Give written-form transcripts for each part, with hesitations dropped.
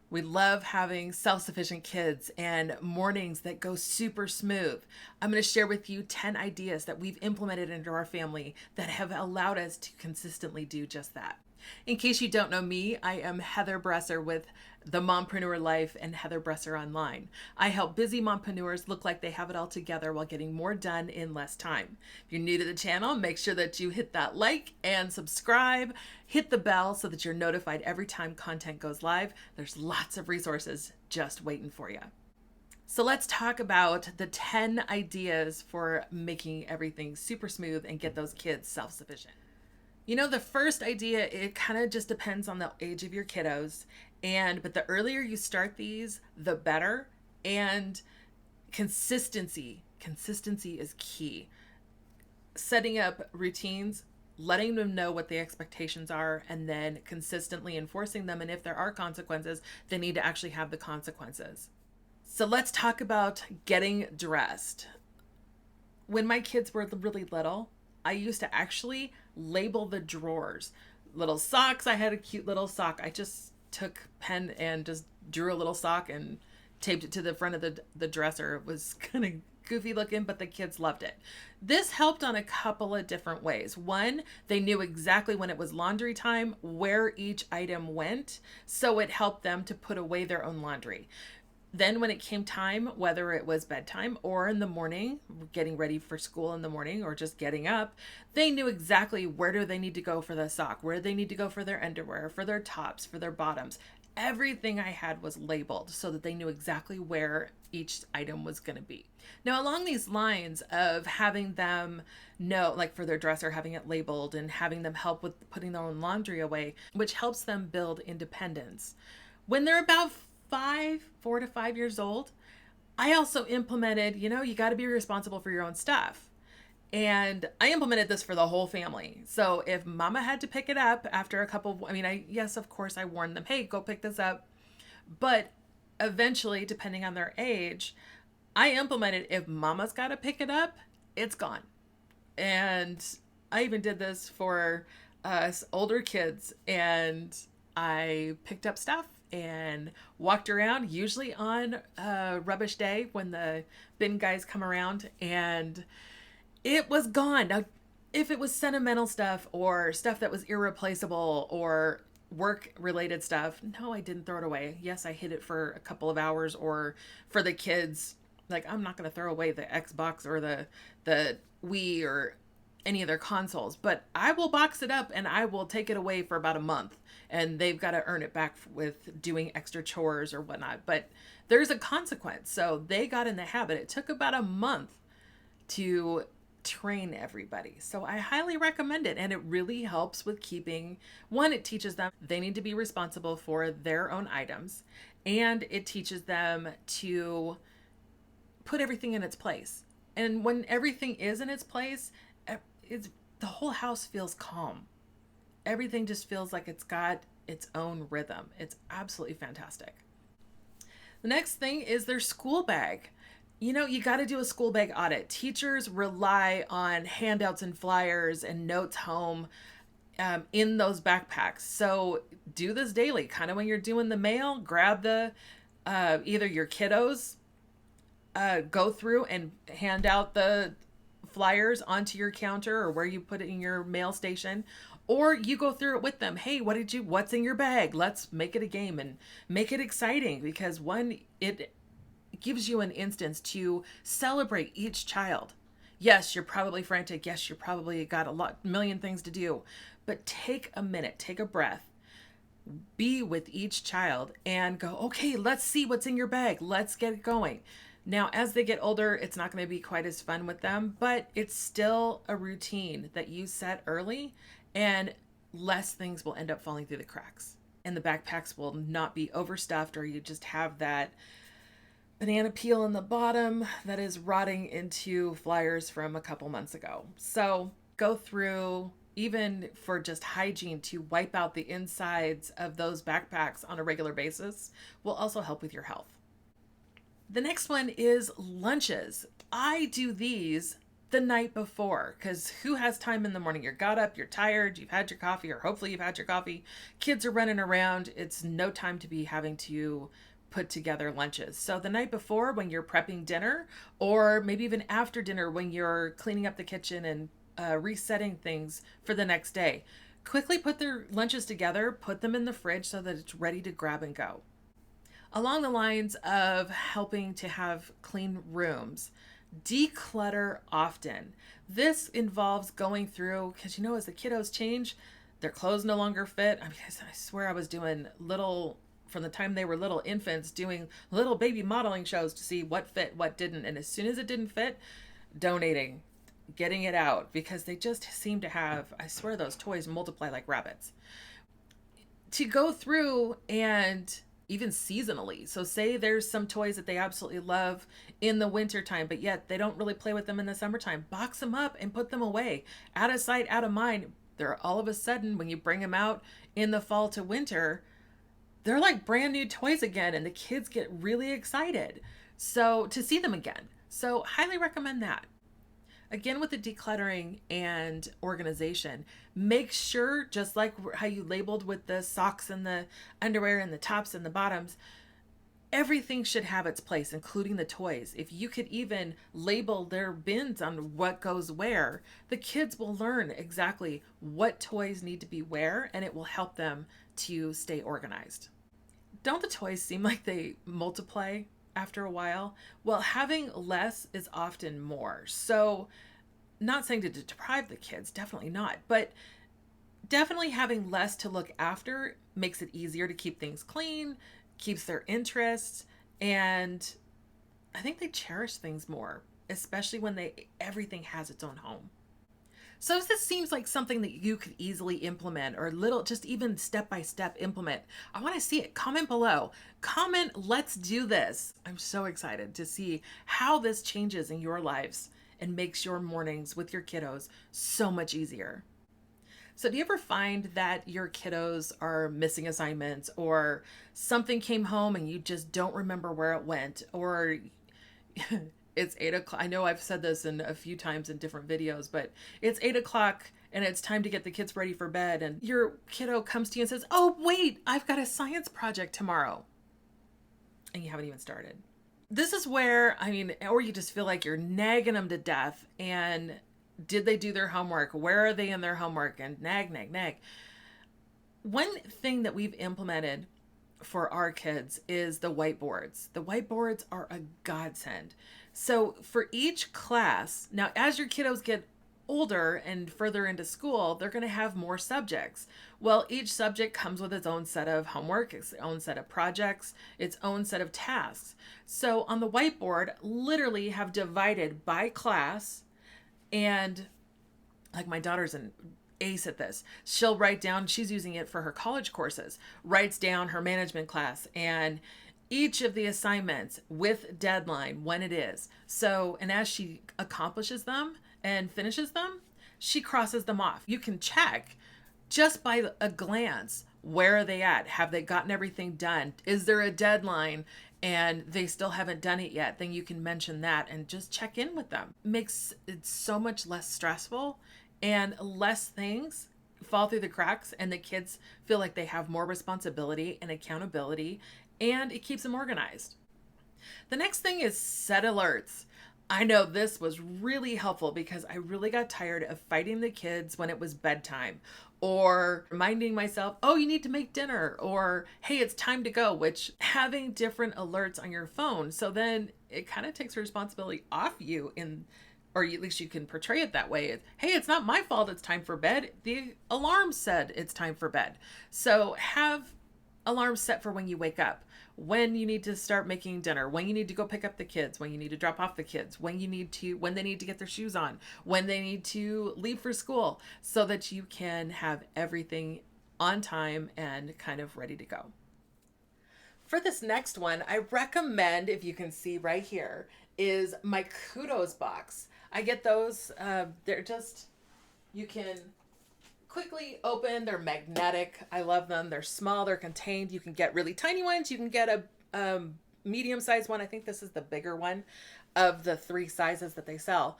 We love having self-sufficient kids and mornings that go super smooth. I'm going to share with you 10 ideas that we've implemented into our family that have allowed us to consistently do just that. In case you don't know me, I am Heather Bresser with The Mompreneur Life and Heather Bresser Online. I help busy mompreneurs look like they have it all together while getting more done in less time. If you're new to the channel, make sure that you hit that like and subscribe. Hit the bell so that you're notified every time content goes live. There's lots of resources just waiting for you. So let's talk about the 10 ideas for making everything super smooth and get those kids self-sufficient. The first idea, it kind of just depends on the age of your kiddos. But the earlier you start these, the better. And consistency is key. Setting up routines, letting them know what the expectations are, and then consistently enforcing them. And if there are consequences, they need to actually have the consequences. So let's talk about getting dressed. When my kids were really little, I used to actually label the drawers. Little socks, I had a cute little sock. I just took pen and just drew a little sock and taped it to the front of the dresser. It was kind of goofy looking, but the kids loved it. This helped on a couple of different ways. One, they knew exactly when it was laundry time, where each item went, so it helped them to put away their own laundry. Then when it came time, whether it was bedtime or in the morning, getting ready for school in the morning or just getting up, they knew exactly where do they need to go for the sock, where they need to go for their underwear, for their tops, for their bottoms. Everything I had was labeled so that they knew exactly where each item was going to be. Now, along these lines of having them know, like for their dresser, having it labeled and having them help with putting their own laundry away, which helps them build independence. When they're about 4 to 5 years old, I also implemented, you got to be responsible for your own stuff. And I implemented this for the whole family. So if mama had to pick it up after a couple of, yes, of course I warned them, hey, go pick this up. But eventually, depending on their age, I implemented if mama's got to pick it up, it's gone. And I even did this for us older kids, and I picked up stuff and walked around, usually on a rubbish day when the bin guys come around, and it was gone. Now, if it was sentimental stuff or stuff that was irreplaceable or work related stuff, no, I didn't throw it away. Yes, I hid it for a couple of hours, or for the kids, like I'm not going to throw away the Xbox or the Wii or any of their consoles, but I will box it up and I will take it away for about a month, and they've got to earn it back with doing extra chores or whatnot. But there's a consequence. So they got in the habit. It took about a month to train everybody. So I highly recommend it. And it really helps with keeping, one, it teaches them they need to be responsible for their own items. And it teaches them to put everything in its place. And when everything is in its place, the whole house feels calm. Everything just feels like it's got its own rhythm. It's absolutely fantastic. The next thing is their school bag. You got to do a school bag audit. Teachers rely on handouts and flyers and notes home in those backpacks. So do this daily. Kind of when you're doing the mail, grab the either your kiddos, go through and hand out the flyers onto your counter or where you put it in your mail station, or you go through it with them. Hey, what's in your bag? Let's make it a game and make it exciting, because one, it gives you an instance to celebrate each child. Yes, you're probably frantic. Yes, you're probably got million things to do, but take a minute, take a breath, be with each child and go, okay, let's see what's in your bag. Let's get it going. Now, as they get older, it's not going to be quite as fun with them, but it's still a routine that you set early, and less things will end up falling through the cracks. And the backpacks will not be overstuffed, or you just have that banana peel in the bottom that is rotting into flyers from a couple months ago. So go through, even for just hygiene, to wipe out the insides of those backpacks on a regular basis will also help with your health. The next one is lunches. I do these the night before, because who has time in the morning? You're got up, you're tired, you've had your coffee, or hopefully you've had your coffee. Kids are running around. It's no time to be having to put together lunches. So the night before, when you're prepping dinner, or maybe even after dinner when you're cleaning up the kitchen and resetting things for the next day, quickly put their lunches together, put them in the fridge so that it's ready to grab and go. Along the lines of helping to have clean rooms, declutter often. This involves going through, because as the kiddos change, their clothes no longer fit. I mean, I swear I was doing little, from the time they were little infants, doing little baby modeling shows to see what fit, what didn't. And as soon as it didn't fit, donating, getting it out, because they just seem to have, I swear those toys multiply like rabbits. To go through and even seasonally. So say there's some toys that they absolutely love in the winter time, but yet they don't really play with them in the summertime. Box them up and put them away. Out of sight, out of mind. They're all of a sudden, when you bring them out in the fall to winter, they're like brand new toys again, and the kids get really excited. So to see them again. So highly recommend that. Again, with the decluttering and organization, make sure, just like how you labeled with the socks and the underwear and the tops and the bottoms, everything should have its place, including the toys. If you could even label their bins on what goes where, the kids will learn exactly what toys need to be where, and it will help them to stay organized. Don't the toys seem like they multiply after a while? Well, having less is often more. So, not saying to deprive the kids, definitely not, but definitely having less to look after makes it easier to keep things clean, keeps their interest, and I think they cherish things more, especially when everything has its own home. So if this seems like something that you could easily implement, or just even step by step implement, I want to see it. Comment below. Comment, let's do this. I'm so excited to see how this changes in your lives and makes your mornings with your kiddos so much easier. So do you ever find that your kiddos are missing assignments, or something came home and you just don't remember where it went, or it's 8 o'clock. I know I've said this in a few times in different videos, but it's 8 o'clock and it's time to get the kids ready for bed, and your kiddo comes to you and says, "Oh, wait, I've got a science project tomorrow." And you haven't even started. This is where, or you just feel like you're nagging them to death. And did they do their homework? Where are they in their homework? And nag, nag, nag. One thing that we've implemented for our kids is the whiteboards. The whiteboards are a godsend. So for each class, now as your kiddos get older and further into school, they're going to have more subjects. Well, each subject comes with its own set of homework, its own set of projects, its own set of tasks. So on the whiteboard, literally have divided by class, and like my daughter's an ace at this. She'll write down, she's using it for her college courses, writes down her management class and each of the assignments with deadline when it is. So, and as she accomplishes them and finishes them, she crosses them off. You can check just by a glance, where are they at? Have they gotten everything done? Is there a deadline and they still haven't done it yet? Then you can mention that and just check in with them. Makes it so much less stressful, and less things fall through the cracks, and the kids feel like they have more responsibility and accountability, and it keeps them organized. The next thing is set alerts. I know this was really helpful because I really got tired of fighting the kids when it was bedtime, or reminding myself, oh, you need to make dinner, or hey, it's time to go, which having different alerts on your phone. So then it kind of takes responsibility off you, or at least you can portray it that way. Hey, it's not my fault it's time for bed. The alarm said it's time for bed. So have alarms set for when you wake up, when you need to start making dinner, when you need to go pick up the kids, when you need to drop off the kids, when they need to get their shoes on, when they need to leave for school, so that you can have everything on time and kind of ready to go. For this next one, I recommend, if you can see right here, is my Kudos Box. I get those, they're just, you can quickly open, they're magnetic. I love them. They're small, they're contained. You can get really tiny ones. You can get a medium-sized one. I think this is the bigger one of the 3 sizes that they sell.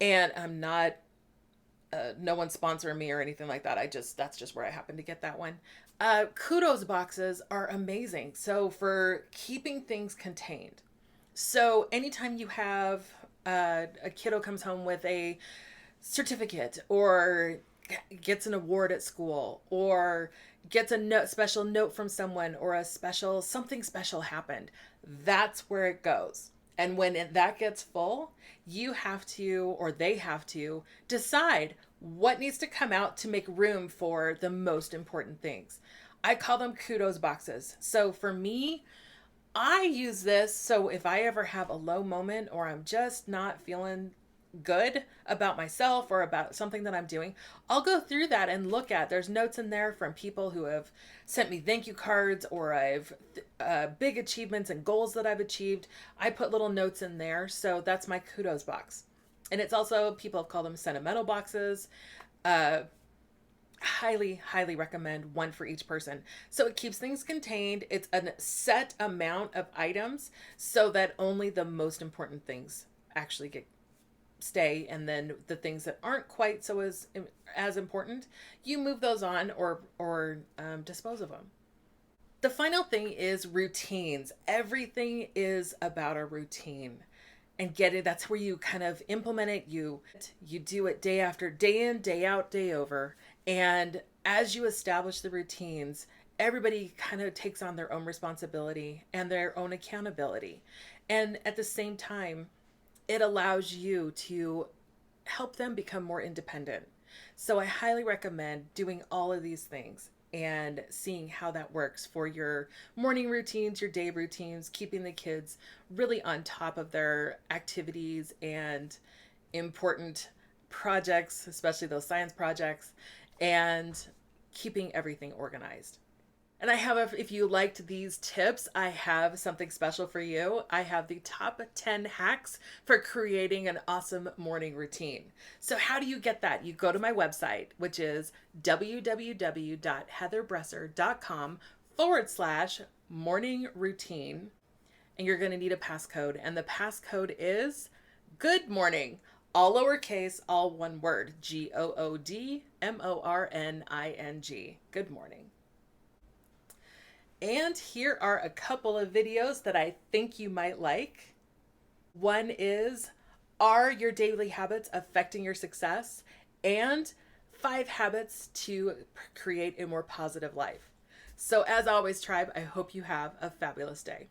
And I'm not, no one's sponsoring me or anything like that. That's just where I happen to get that one. Kudos boxes are amazing. So for keeping things contained. So anytime you have a kiddo comes home with a certificate or gets an award at school or gets a special note from someone or a special something special happened, that's where it goes. And when that gets full, you have to, or they have to, decide what needs to come out to make room for the most important things. I call them kudos boxes. So for me, I use this so if I ever have a low moment or I'm just not feeling good about myself or about something that I'm doing, I'll go through that and look at. There's notes in there from people who have sent me thank you cards or I've big achievements and goals that I've achieved. I put little notes in there. So that's my kudos box. And it's also, people have called them sentimental boxes. Highly recommend one for each person. So it keeps things contained. It's a set amount of items so that only the most important things actually stay, and then the things that aren't quite so as important, you move those on or dispose of them. The final thing is routines. Everything is about a routine. And get it, that's where you kind of implement it. You do it day after day in, day out, day over. And as you establish the routines, everybody kind of takes on their own responsibility and their own accountability. And at the same time, it allows you to help them become more independent. So I highly recommend doing all of these things and seeing how that works for your morning routines, your day routines, keeping the kids really on top of their activities and important projects, especially those science projects, and keeping everything organized. And if you liked these tips, I have something special for you. I have the top 10 hacks for creating an awesome morning routine. So how do you get that? You go to my website, which is www.heatherbresser.com/morning routine. And you're going to need a passcode. And the passcode is good morning. All lowercase, all one word. GOODMORNING. Good morning. And here are a couple of videos that I think you might like. One is, are your daily habits affecting your success? And 5 habits to create a more positive life. So as always, tribe, I hope you have a fabulous day.